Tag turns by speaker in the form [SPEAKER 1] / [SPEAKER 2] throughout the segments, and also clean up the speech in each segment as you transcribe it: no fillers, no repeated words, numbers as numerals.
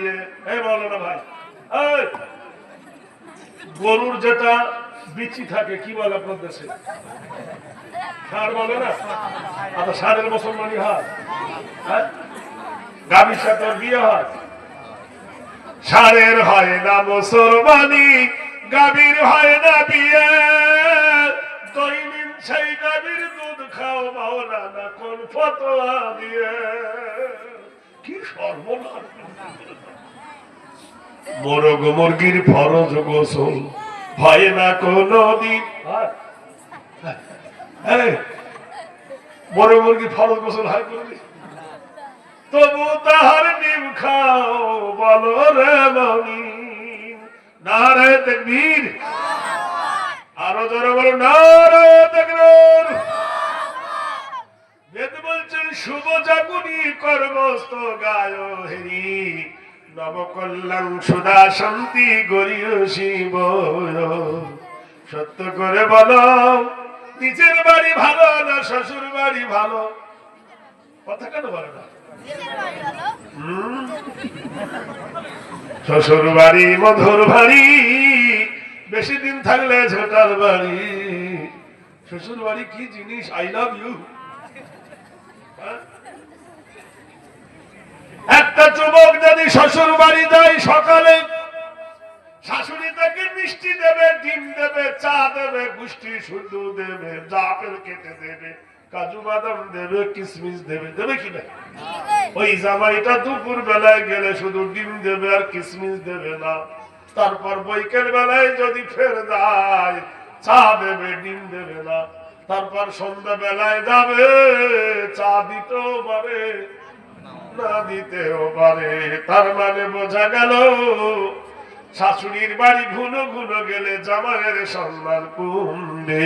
[SPEAKER 1] দিয়ে। এই বলো না ভাই, গরুর যেটা বিচি থাকে কি বলে আপনার দেশে? ষাঁড় বলে না? আচ্ছা, ষাঁড়ের মুসলমানি হয়? গাভীর সাথে বিয়ে হয়? ষাঁড়ের হয় না মুসলমানি, গাভীর হয় না বিয়ে। দৈনিক সেই গাভীর দুধ খাও মাওলানা কোন ফতোয়া দিয়ে। কি সর্বনাশ! মোরগ মুরগির ফরজ গোসল হয় না কোনদিন। মোরগ মুরগির ফরজ গোসল হয় কোনদিন? তবু তাহার নিম খাও বলো রে মমিন। নারায়ে তাকবীর, আরো জোরে বলো নারায়ে তাকবীর। বেদ বলছেন শুভ জাগুনি কর্মস্থ গায় হেরি, নবকল্যাণ সুধা শান্তি গরিয় শিব। সত্য করে বলো, নিজের বাড়ি ভালো না শ্বশুর বাড়ি ভালো? কথা কেন বলে না? শ্বশুর বাড়ি মধুর বাড়ি, বেশি দিন থাকলে ঝোটার বাড়ি। শ্বশুর বাড়ি কি জিনিস? I love you. একটা যুবক যদি শ্বশুর বাড়ি যায়, সকালে শাশুড়ি তাকে মিষ্টি দেবে, ডিম দেবে, চা দেবে, গুষ্টি শুদ্ধ দেবে, আপেল কেটে দেবে, কাজু বাদাম দেবে, কিশমিশ দেবে, দেবে কিনা? ওই জামাইটা দুপুর বেলায় গেলে শুধু ডিম দেবে আর কিশমিশ দেবে না। তারপর বৈকাল বেলায় যদি ফের যায়, চা দেবে, ডিম দেবে না। তারপর সন্ধ্যা বেলায় যাবে, চা দিতেও পারে না দিতেও পারে। তার মানে বোঝা গেল শাশুড়ির বাড়ি ঘুনো ঘুনো গেলে জামাইয়ের সম্মান কমবে।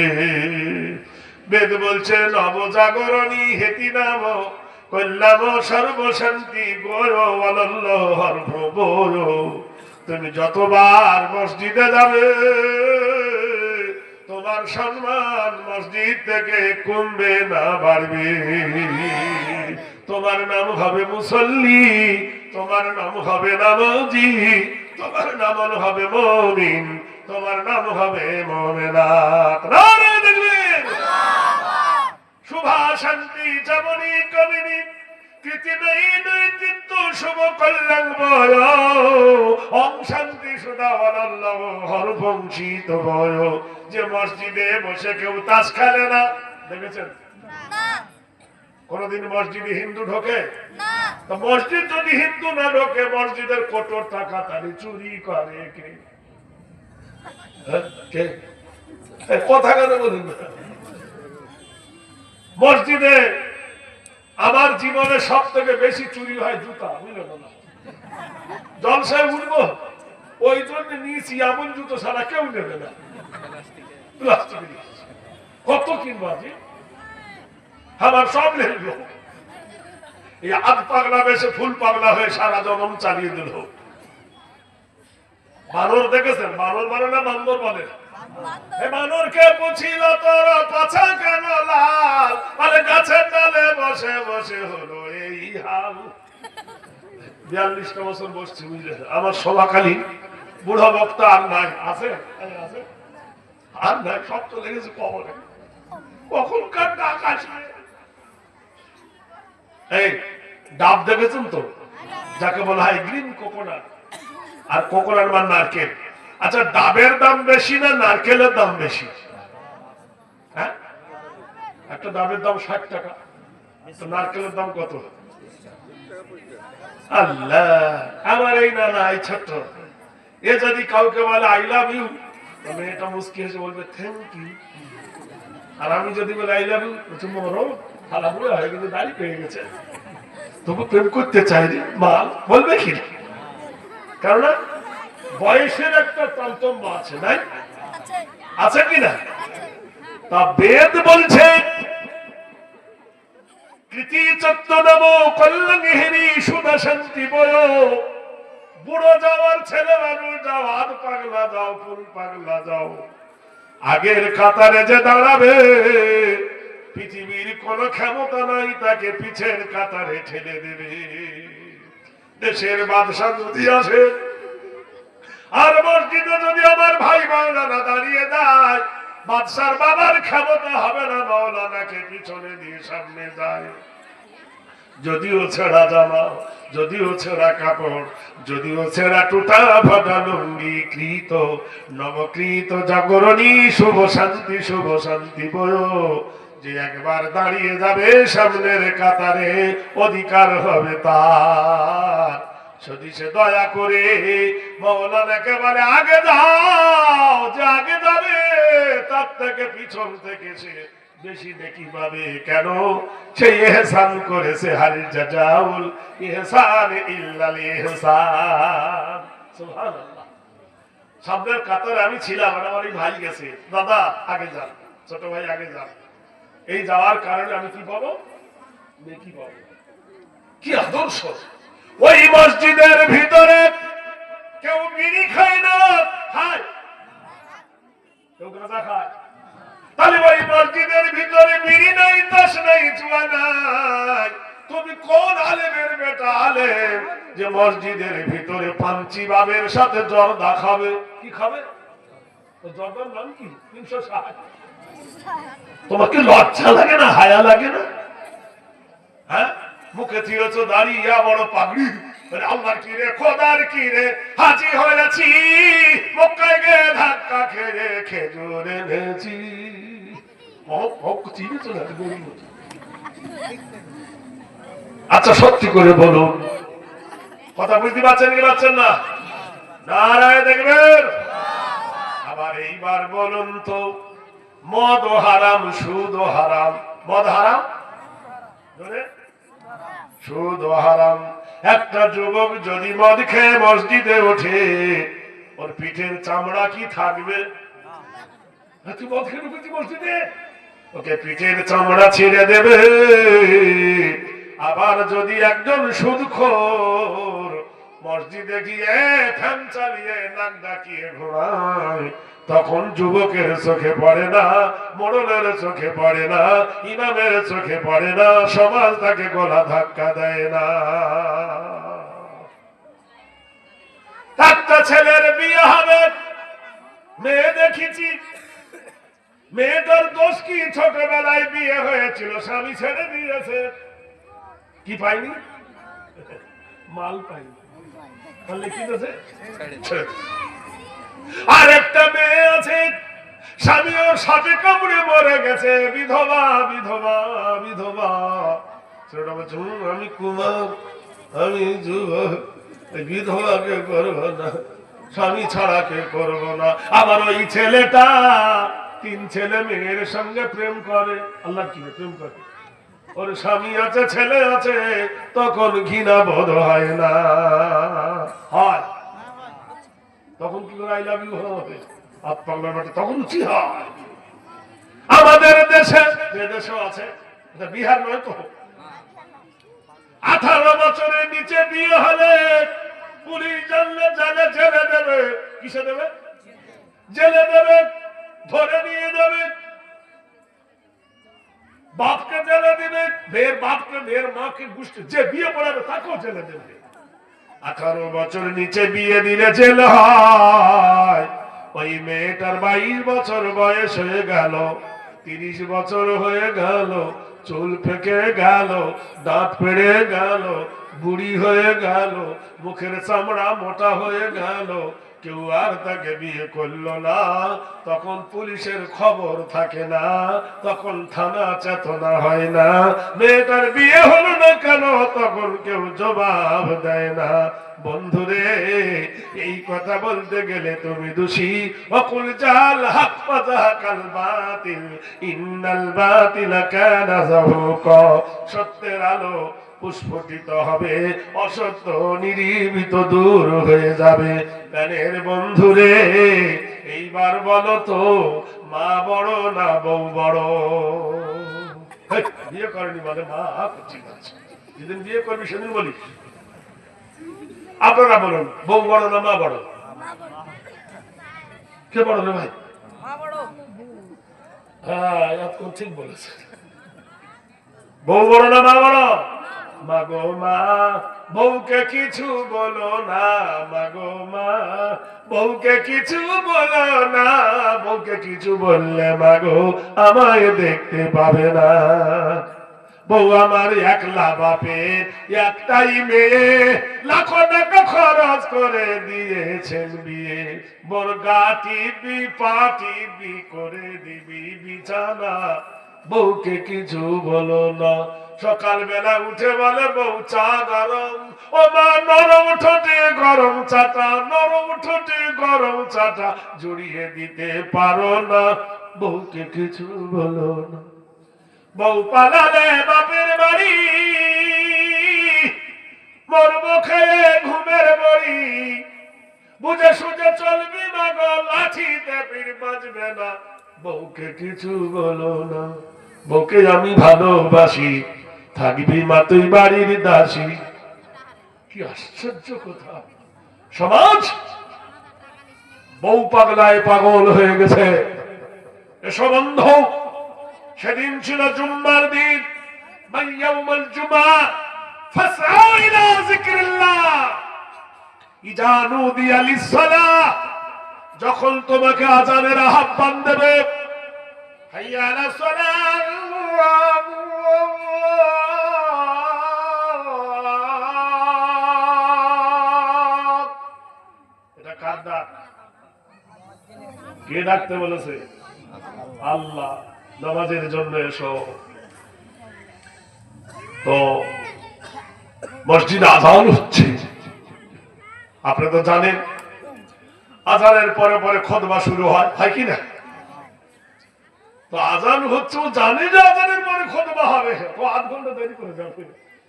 [SPEAKER 1] বেদ বলছে নবজাগরণী হেতি নাম কল্যাণ সর্বশান্তি গৌরবল্লহর প্রভুর। তুমি যতবার মসজিদে যাবে, তোমার সম্মান মসজিদ থেকে কমবে না বাড়বে। তোমার নাম হবে মুসল্লি, তোমার নাম হবে নামাজি, তোমার নাম হবে মুমিন, তোমার নাম হবে মুমিনাত। নারায়ে তাকবীর। শুভা শান্তি যেমনি কমিনি, কৃতি নেই নৈতিত্য শুভ কল্যাণ বয়। ওম শান্তি সুধা বলল্লভ হর বংশিত বয়। যে মসজিদে বসে কেউ তাস খেলে না, দেখেছেন? কোনদিন মসজিদে হিন্দু ঢোকে? তো মসজিদ যদি হিন্দু না ঢোকে, মসজিদের কোটর টাকা তারি চুরি করে কে? কথা কেন বলুন না? মসজিদে আমার জীবনে সব থেকে বেশি চুরি হয় জুতা, বুঝলেন না? জলসায় উঠবো, ওই জন্য নিয়েছি এমন জুতো ছাড়া কেউ নেবে না। কত কিনবো আজি? আমার সব নেবে। এই আধ পাগলা বেশে ফুল পাগলা হয়ে সারা জনম চালিয়ে দিল। বানর দেখেছেন? বানর বলে না বান্দর বলে? বানরকে বুঝিল তোর পাছা কেন লাল, মানে গাছের ডালে বসে বসে হলো এই হাল। 42টা বছর বসছি, বুঝলেন? আমার সভাকালী বুড়া বক্তা আর নাই। আছে? আর নাই, সব চলে গেছে কবরে। কখন কার ডাক আসবে? এই ডাব দেখেছেন তো, যাকে বলা হয় গ্রিন কোকোনাট, আর কোকোনাট মানে নারকেল। আচ্ছা, ডাবের দাম বেশি না নারকেলের দাম বেশি? হ্যাঁ, একটা ডাবের দাম 60 টাকা, তো নারকেলের দাম কত? আল্লাহ, আমার এই না এই ছোট্ট এ যদি কাউকে বলে আই লাভ ইউ, তবে এটা মুস্কি হেসে বলবে থ্যাংক ইউ। আর আমি যদি বলি আই লাভ ইউ, বলছে মরো খালা বুড়ো হয়ে গেছে, দাড়ি পেয়ে গেছে, তবু প্রেম করতে চাইনি মাল, বলবে কি? কারণ বয়সের একটা তারতম্য আছে, নাই? আছে কিনা? তা বেদ বলছে কৃতি চত্ব নব কল্যাণ হেরি সুধা শান্তি বয়। বুড়ো যাওয়ার ছেলে মানুষ যাও, আধ পাগলা যাও, ফুল পাগলা যাও, আগের কাতারে যে দাঁড়াবে পৃথিবীর কোন ক্ষমতা নাই তাকে পিছের কাতারে ঠেলে দেবে। দেশের বাদশা যদি আসে আর মসজিদে যদি আমার ভাই মাওলানা দাঁড়িয়ে দেয়, বাদশার বাবার ক্ষমতা হবে না মাওলানাকে পিছনে দিয়ে সামনে যায়। যদিও ছেঁড়া জামা, যদিও ছেঁড়া কাপড়, যদিও ছেঁড়া টুটা ফাটা লুঙ্গি, কৃত নবকৃত জাগরণী শুভ শান্তি বয়, যে একবার দাঁড়িয়ে যাবে সামনের কাতারে অধিকার হবে তার। যদি সে দয়া করে মাওলানাকে বলে আগে যাও, যে আগে যাবে তার থেকে পিছন থেকে সে বেশি নেকি পাবে। কেন? সে ইহসান করেছে, হাল জাযাউল ইহসান ইল্লাল ইহসান। সুবহানাল্লাহ। সামনের কাতারে আমি ছিলাম, আমার এই ভাই গেছে, দাদা আগে যান, ছোট ভাই আগে যান। এই যাওয়ার কারণে আমি কি পাবো? নেকি পাবো। কি আদর্শ! ওই মসজিদের ভিতরে কেউ বিড়ি খায় না, খায়? কেউ গাঁজা খায়? তাহলে ওই মসজিদের ভিতরে বিড়ি নাই, তাস নাই, জুয়া নাই। তুমি কোন আলেমের বেটা আলেম যে মসজিদের ভিতরে পাঞ্চি বাবের সাথে জর্দা খাবে? কি খাবে? জর্দার নাম কি? 360। তোমাকে লজ্জা লাগে না, হায়া লাগে না? হ্যাঁ, মুখে দিয়েছ দাঁড়িয়ে বড় পাগড়ি, আল্লাহর কি রে, খোদার কি রে, হাজি হয়েছি মক্কায় গিয়ে ধাক্কা খেয়ে খেজুর এনেছি। আচ্ছা সত্যি করে বলুন, কথা বুঝতে পারছেন কি পারছেন না? নারায় দেখবেন। আবার এইবার বলুন তো, মদ হারাম, সুদ হারাম। মদ হারাম, সুদ হারাম। একটা যুবক যদি মদ খেয়ে মসজিদে ওঠে, ওর পিঠের চামড়া কি থাকবে? তুই মদ খেয়ে ঢুকেছি মসজিদে, ওকে পিঠের চামড়া ছিঁড়ে দেবে। আবার যদি একজন সুদখোর মসজিদে গিয়ে ফ্যান চালিয়ে নাক ডাকিয়ে ঘোরায়, তখন যুবকের চোখে পড়ে না, মোড়লের চোখে পড়ে না, ইমামের চোখে পড়ে না, সমাজ তাকে গলা ধাক্কা দেয় না। একটা ছেলের বিয়ে হবে, মেয়ে দেখেছি, মেয়েটার দোষ কি? ছোটবেলায় বিয়ে হয়েছিল, স্বামী ছেড়ে দিয়েছে, কি পাইনি? মাল পাইনি। আর একটা মেয়ে আছে, স্বামীও সাপে কামড়ে মরে গেছে, বিধবা বিধবা বিধবা। ছোট বলছে আমি কুমার, আমি যুবক, বিধবাকে করবো না, স্বামী ছাড়াকে করবো না। আবার ওই ছেলেটা 3 ছেলে মেয়ের সঙ্গে প্রেম করে। আল্লাহ কি প্রেম করে? ওর স্বামী আছে, ছেলে আছে, তখন ঘৃণা বোধ হয় না? হয়। তখন কি করে আই লাভ ইউ হবে? তখন উচিত হয়। আমাদের দেশে, যে দেশেও আছে, বিহার নয় তো, 18 বছরের নিচে বিয়ে হলে পুলিশ জানলে জানে জেলে দেবে। কিসে দেবে? জেলে দেবে, ধরে নিয়ে যাবে, বাপকে জেলে দিবে, মেয়ের বাপকে, মেয়ের মাকে, গোষ্ঠী যে বিয়ে পড়াবে তাকেও জেলে দেবে। 18 বছর নিচে বিয়ে দিলে জেল হয়। ওই মেয়েটার 22 বছর বয়স হয়ে গেল, 30 বছর হয়ে গেল, চুল পেকে গেল, দাঁত পেড়ে গেল, বুড়ি হয়ে গেল, মুখের চামড়া মোটা হয়ে গেল, কেউ আর তাকে বিয়ে করলো না। তখন পুলিশের খবর থাকে না, তখন থানা চেতনা হয় না, মেয়েটার বিয়ে হলো না কেন তখন কেউ জবাব দেয় না। বন্ধুরে, এই কথা বলতে গেলে তুমি দোষী। ওয়াকুল জাল হক ফাযাকাল বাতিল ইন্নাল বাতিলা কানা যাহুকা। সত্যের আলো পুষ্পটিত হবে, অসত্য নির্ভীত দূর হয়ে যাবে। প্রাণের বন্ধুরে, এইবার বলো তো, মা বড় না বউ বড়? বিয়ে করেনি মানে মা ঠিক আছে, যেদিন বিয়ে করবি সেদিন বলিস। আপনারা বলুন, বউ বড় না মা বড়? কে বড় রে ভাই? হ্যাঁ, এখন ঠিক বলেছে। বউ বড় না মা বড়? মা গো মা, বউকে কিছু বলো না মাগো মা, বউকে কিছু বলো না, বউকে কিছু বললে মাগো আমায় দেখতে পাবে না। বউ আমার একলা বাপের একটাই মেয়ে, লাখো টাকা খরচ করে দিয়েছেন বিয়ে, বর্গা টিপি পা টিপি করে দিবি বিছানা, বউকে কিছু বলো না। সকালবেলা উঠে বলে বউ চা গরম, ও মা নরম ঠোঁটে গরম চাটা, নরম ঠোঁটে গরম চাটা জড়িয়ে দিতে পারো না, বউকে কিছু বলো না। বউ পালালে বাপের বাড়ি, মরবো খেয়ে ঘুমের বড়ি, বুঝে সুঝে চলবি না গো, লাঠিতে পীর বাজবে না, বউকে কিছু বলো না। বউকে আমি ভালোবাসি, থাকবি মা তুই বাড়ির দাসী। কি আশ্চর্য কথা! সমাজ বউ পাগলায় পাগল হয়ে গেছে। এসো বন্ধু, সেদিন ছিল জুম্মার দিন, ইয়াউমুল জুমআ, ফাসআউ ইলা যিকরিল্লাহ ইযা নুদিয়া লিস-সালাহ, যখন তোমাকে আযানের আহ্বান দেবে, হাইয়া আলাস সালাহ, এটা কার ডাক? কে ডাকতে বলেছে? আল্লাহ। নামাজের জন্য এসো। তো মসজিদে আযান হচ্ছে, আপনি তো জানেন আযানের পরে পরে খুতবা শুরু হয়, হয় কি না? তো আযান হচ্ছে, ও জানে যে আযানের পরে খুতবা হবে, তো আধ ঘন্টা দেরি করে যাবে।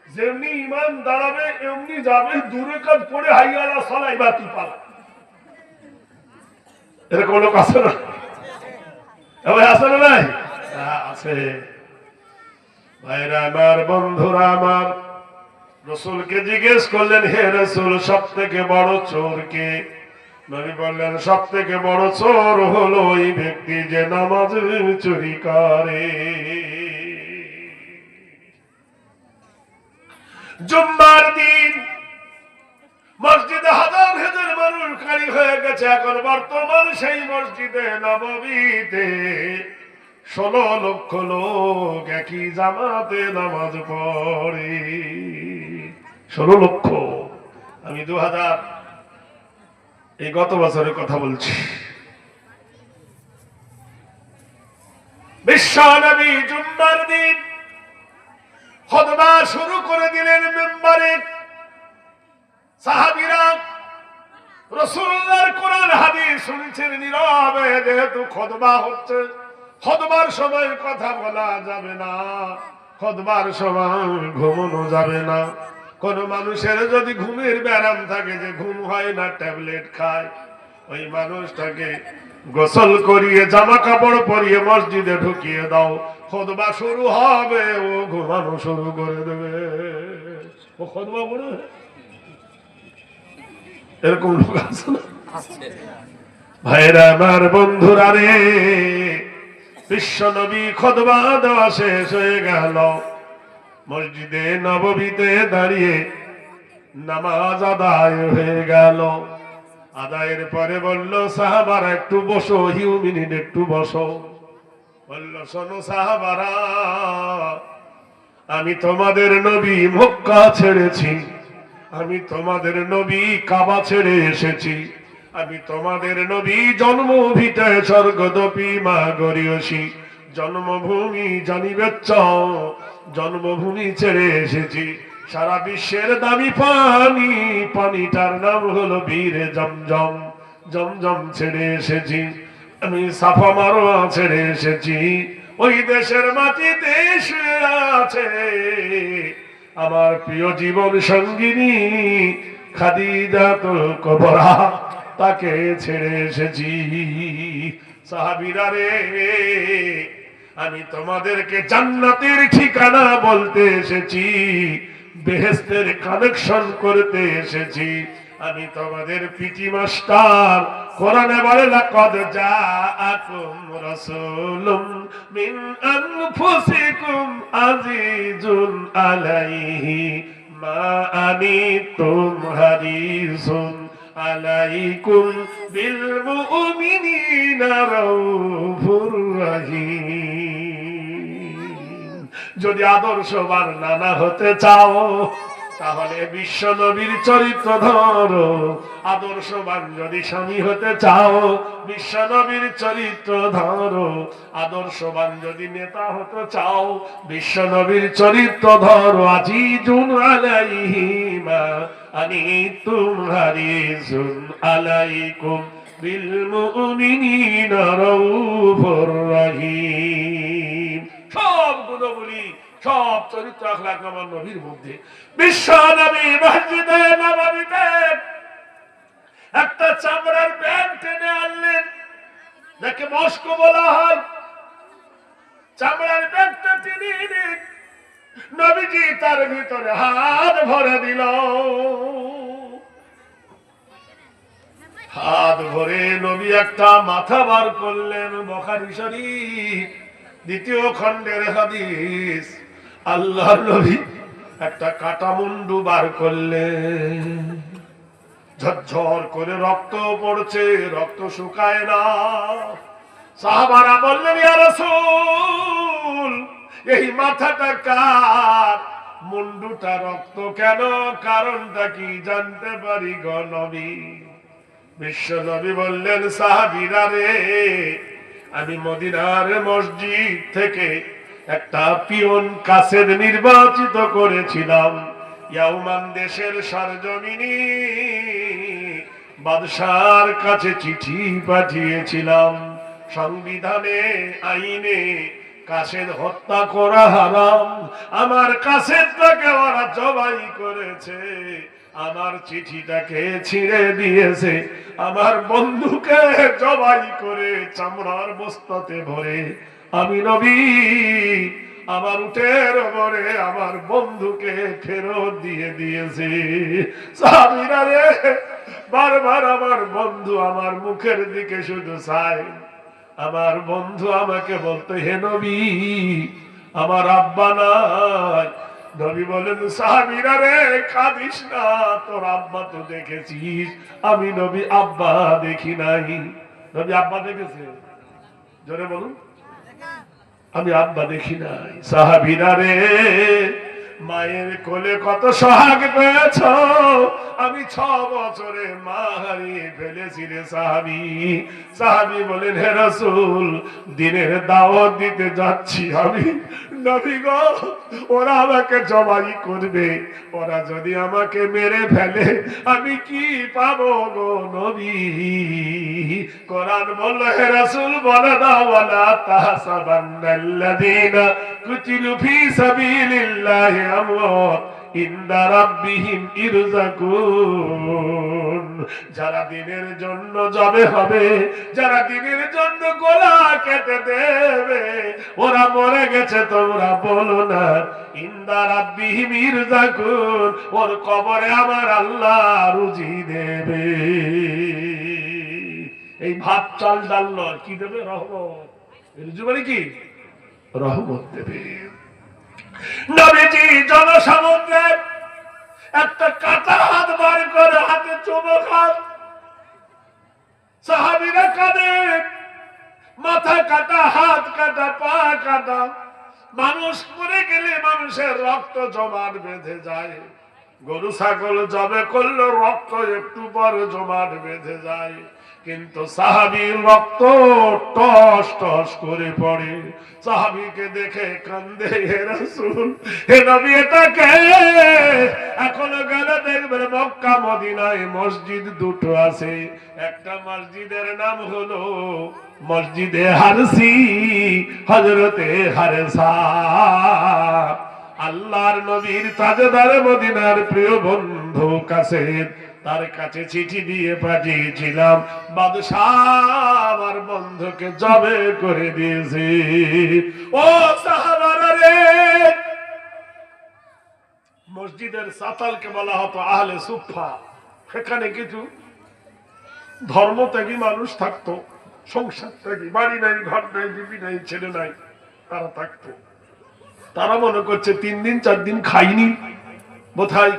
[SPEAKER 1] যেমনি ইমাম দাঁড়াবে এমনি যাবে, দূরে কাজ পড়ে হাইয়া আলাস সালাহ বাতি পালা। এরকম লোক আছে না? আছে না? নাই আছে। ভাইরা আমার, বন্ধুরা আমার, রাসূলকে জিজ্ঞেস করলেন, হে রাসূল সব থেকে বড় চোর কে? নবী বললেন, সব থেকে বড় চোর হলো ওই ব্যক্তি যে নামাজ চুরি করে। জুম্মার দিন মসজিদে হাজার হাজার মানুষ খালি হয়ে গেছে। এখন বর্তমান সেই মসজিদে নববীতে 16 লক্ষ লোক একই জামাতে নামাজ পড়ে। 16 লক্ষ। আমি 2000 এই গত বছরের কথা বলছি। বিশ্বনবী জুম্মার দিন খুতবা শুরু করে দিলেন মিম্বরে। সাহাবীরা রাসূলুল্লাহর কোরআন হাদিস শুনছেন নীরবে, যেহেতু খুতবা হচ্ছে। খুতবার সময় কথা বলা যাবে না, খুতবার সময় ঘুমানো যাবে না। কোন মানুষের যদি ঘুমের ব্যারাম থাকে, যে ঘুম হয় না, ট্যাবলেট খায়, ওই মানুষটাকে গোসল করিয়ে জামা কাপড় পরিয়ে মসজিদে ঢুকিয়ে দাও। খুতবা শুরু হবে, ও ঘুমানো শুরু করে দেবে। ও খুতবা পড়ে এরকম লোক আছে না? ভাইরা আমার, বন্ধুরা রে, বিশ্ব নবী খুতবা দেওয়া শেষ হয়ে গেল। মসজিদে নববীতে দাঁড়িয়ে নামাজ আদায় হয়ে গেল। আদায়ের পরে বলল, সাহাবারা একটু বসো, হিউমিনিট একটু বসো। বলল, শোনো সাহাবারা, আমি তোমাদের নবী মক্কা ছেড়েছি, আমি তোমাদের নবী কাবা ছেড়ে এসেছি, আমি তোমাদের নবী জন্মভিটায় স্বর্গদপি মা গরিয়সী, জন্মভূমি জানিবে চাও, জন্মভূমি ছেড়ে এসেছি। সারা বিশ্বের দামি পানি, পানিটার নাম হলো বীরে জমজম, জমজম ছেড়ে এসেছি। আমি সাফা মারওয়া ছেড়ে এসেছি। ওই দেশের মাটিতে শুয়ে আছে আমার প্রিয় জীবন সঙ্গিনী খাদিজাতুল কুবরা, তাকে ছেড়ে এসেছি। সাহাবীরা রে, আমি তোমাদেরকে জান্নাতের ঠিকানা বলতে এসেছি, বেহেশতের কানেকশন করতে এসেছি। আমি তোমাদের পিটি মাস্টার। কোরআনে বলে, লাকাদ জাআকুম রাসূলুম মিন আনফুসিকুম আজিজুন আলাইহি মা আনিতুম হারিসুন আলাইকুম বিল মুমিনিনা রাউফুর রহিম। যদি আদর্শবান নানা হতে চাও তাহলে বিশ্ব নবীর চরিত্র ধরো। আদর্শবান যদি স্বামী হতে চাও বিশ্ব নবীর চরিত্র ধরো। আদর্শবান যদি নেতা হতে চাও বিশ্ব নবীর চরিত্র ধরো। আজিজুন আলাইহি মা আনিতুম হারিসুন আলাইকুম বিল মুমিনিনা রাউফুর রহিম। সব গুণগুলি সব চরিত্র আখলাক আমার নবীর মধ্যে। বিশ্ব নবী মসজিদে নববীতে একটা চামড়ার ব্যাগ টেনে আনলেন, যাকে মস্ক বলা হয়। চামড়ার ব্যাগটা টেনে এনে নবীজি তার ভিতরে হাত ভরে দিল। হাত ভরে নবী একটা মাথা বার করলেন। বুখারী শরীফ 2য় খণ্ডের হাদিস। আল্লাহর নবী একটা কাটা মুন্ডু বার করলেন। ঝরঝর করে রক্ত পড়ছে, রক্ত শুকায় না। সাহাবারা বললেন, ইয়া রাসূল, এই মাথাটা কার? মুন্ডুটা রক্ত কেন? কারণটা কি জানতে পারি গো নবী? বিশ্ব নবী বললেন, সাহাবীরা রে, আমি মদিনার মসজিদ থেকে একটা পিয়ন কাসেদ নির্বাচিত করেছিলাম। ইয়ামান দেশের সরজমিনি বাদশার কাছে চিঠি পাঠিয়েছিলাম। সংবিধানে, আইনে কাসেদ হত্যা করা হারাম। আমার কাসেদটাকে ওরা জবাই করেছে, আমার চিঠিটাকে ছিঁড়ে দিয়েছে, আমার বন্ধুকে জবাই করে চামড়ার বস্তাতে ভরে আমি নবী আমার উটের ওপরে আমার বন্ধুকে ফেরত দিয়ে দিয়েছে। সাহাবীরা রে, বারবার আমার বন্ধু আমার মুখের দিকে শুধু চায়। আমার বন্ধু আমাকে বলতো, হে নবী, আমার আব্বা নাই। নবী বলেন, সাহাবীরা রে, কাঁদিস না, তোর আব্বা তো দেখেছিস, আমি নবী আব্বা দেখি নাই। নবী আব্বা দেখেছে? জোরে বলুন। আমি আব্বা দেখি নাই। সাহাবীরা রে, মায়ের কোলে কত সোহাগ পেয়েছ, আমি 6 বছরে মা হারিয়ে ফেলেছি রে সাহাবী। সাহাবী বলেন, হে রাসূল, দিনের দাওয়াত দিতে যাচ্ছি আমি, নবী গো, ওরা আমাকে জবাই করবে, ওরা যদি আমাকে মেরে ফেলে আমি কি পাবো গো নবী? কোরআন বলল, হে রাসূল, বলে দাও, ওয়ালা তাহসাবান্নাল্লাযীনা কুতিলু ফী সাবিলিল্লাহি আমওয়াত ইনদা রাব্বিহিম ইরযাকুন। যারা দ্বীনের জন্য যাবে হবে, যারা দ্বীনের জন্য গলা কেটে দেবে, ওরা মরে গেছে, তোমরা বলো না। ইনদা রাব্বিহিম ইরযাকুন, ওর কবরে আমার আল্লাহ রুজি দেবে। এই ভাত চাল ডাল নয়, কি দেবে? রহমত। রুজি মানে কি? রহমত দেবে। নবীজি জনসমুদ্রে একটা কাটা হাত বার করে হাতে চুমো খান। সাহাবীরা কাঁদে, মাথা কাটা, হাত কাটা, পা কাটা। মানুষ মরে গেলে মানুষের রক্ত জমাট বেঁধে যায়। গরু ছাগল জবে করলে রক্ত একটু পরে জমাট বেঁধে যায়, কিন্তু সাহাবীর রক্ত টস টস করে পড়ে। সাহাবীকে দেখে কান্দে, হে রাসূল, হে নবী, এটা কে? এখনো গেলে দেখবেন মক্কা মদিনায় মসজিদ 2টো আছে। একটা মসজিদের নাম হলো মসজিদে হারসি, হযরতে হারসা। আল্লাহর নবীর তাজদার মদিনার প্রিয় বন্ধু কাসেদ, তার কাছে চিঠি দিয়ে পাঠিয়েছিলাম, বাদশাহ আমার বন্ধুকে জবে করে দিয়েছে। ও সাহাবারা রে, মসজিদের সাতালকে বলা হতো আহলে সুফা। সেখানে কিছু ধর্মত্যাগী মানুষ থাকতো, সংসার ত্যাগী, বাড়ি নাই, ঘর নাই, বিবি নাই, ছেলে নাই, তারা থাকতো। তারা মনে করছে 3 দিন 4 দিন খাইনি, বোধহয়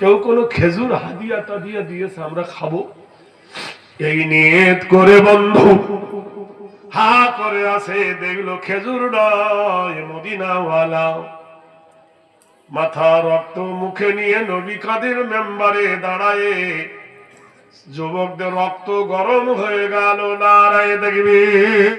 [SPEAKER 1] কেউ কোনো খেজুর হাদিয়া টাদিয়া দিয়েছে, আমরা খাবো এই নিয়ত করে বন্ধু হা করে আছে। দেখলো খেজুর নয়, মদিনাওয়ালা। মাথা রক্ত মুখে নিয়ে নবী কাদের মেম্বারে দাঁড়ায়, যুবকদের রক্ত গরম হয়ে গেল। নারায়ে তাকবীর।